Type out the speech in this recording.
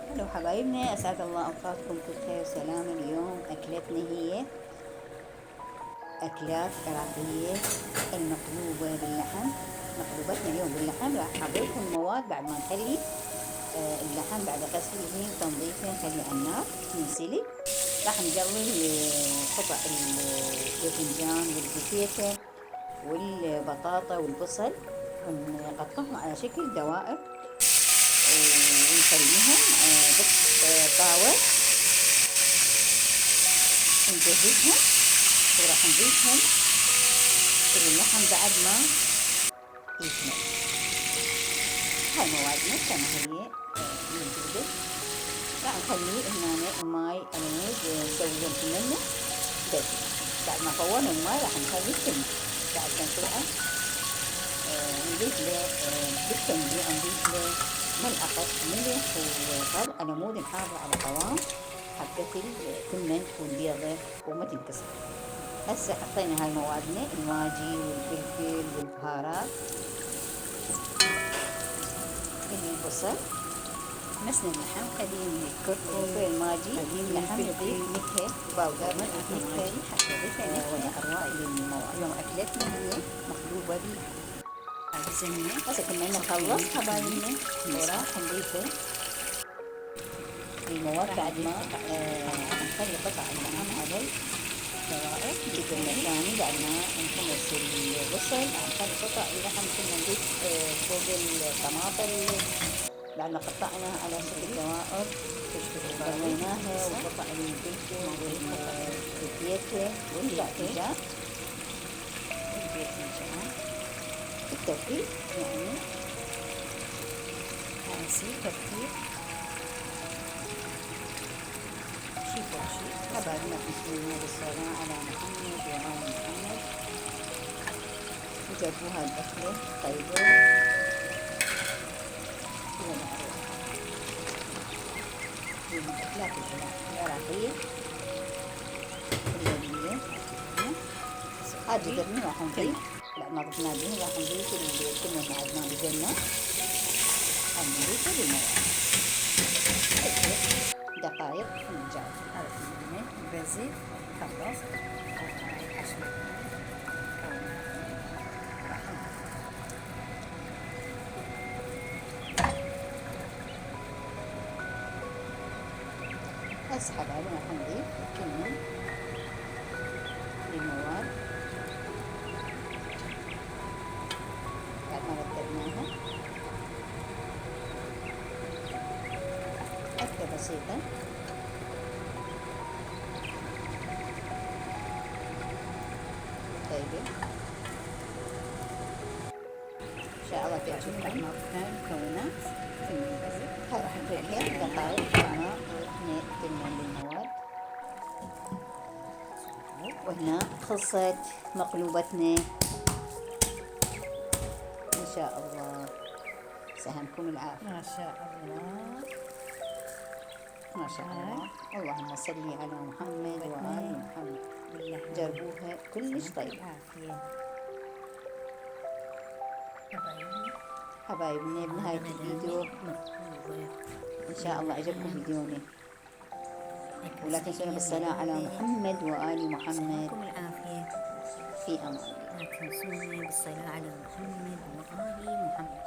هلو حبايبنا، أسعد الله أوقاتكم كل خير وسلام. اليوم أكلتنا هي أكلات عراقية المقلوبة باللحم. مقلوبتنا اليوم باللحم. راح أعطيكم المواد بعد ما نخلي اللحم بعد غسله وتنظيفه نخليه على النار ينسلق. راح نقلي قطع الباذنجان والبوتيتا والبطاطا والبصل ونقطعهم على شكل دوائر ونخليهم بالطاوة ونجهزهم، وراح نضيفهم اللحم بعد ما يكمل. هاي موادنا كما هي موجودة. راح نخلي هنا الماي على مود نسوي لهم كمية بس. بعد ما فورنا الماي راح نخلي الكمية بعد ما نطلعه نضيف له بالتنبيع نضيف له ملعقة ملح وخل على مود نحافظ على قوام حتى الكمية تكون بيضة وما تنكسر. هسه حطينا هاي موادنا الماجي والفلفل والبهارات البصل مسنا اللحم قديم الكركم الماجي اللحم نضيف نكهة باودر نضيف نكهة حتى نضيف أنواع للمواد. اليوم أكلتنا هي مقلوبة باللحم. هسه كنا نخلص حبايبنا وراح نضيفه المواد بعد ما نخلي قطع اللحم على الدوائر. الجبنة الثاني بعد ما نخلص البصل نخلي قطع اللحم كنا نضيف فوق الطماطم بعد ما قطعناها على شكل دوائر وسويناها وقطع الفلفل والبيتة والباذنجان بالترتيب يعني هاسي ترتيب شي فوق شي. حبايبنا تسوينا بالصلاة على محمد وآل محمد وجربوا هاي الأكلة طيبة من الأكلات العراقية الليبية. هاي جدرنا راح نضيف بعد ما ضفنا به راح نضيف الكمية بعد ما بقلنا راح نضيفه بالمواد دقائق ونرجع. هذا كمية البازيل خلص حشو هسه حبايبنا راح نضيف كمية للمواد بعد ما رتبناها أكلة بسيطة طيبة إن شاء الله تعجبكم. بعد ما ضفنا المكونات كمية البازيل هاي راح نتركها دقائق بعد ما نكمل المواد. وهنا خلصت مقلوبتنا إن شاء الله. سهمكم العافية. ما شاء الله ما شاء الله. اللهم صل على محمد وآل محمد. باللحم جربوها كلش طيبة حبايبنا. بنهاية الفيديو إن شاء الله عجبكم فيديونا، ولا تنسونا بالصلاة على محمد وآل محمد. العافية. في أمان الله. لا تنسوني بالصلاة على محمد وآل محمد.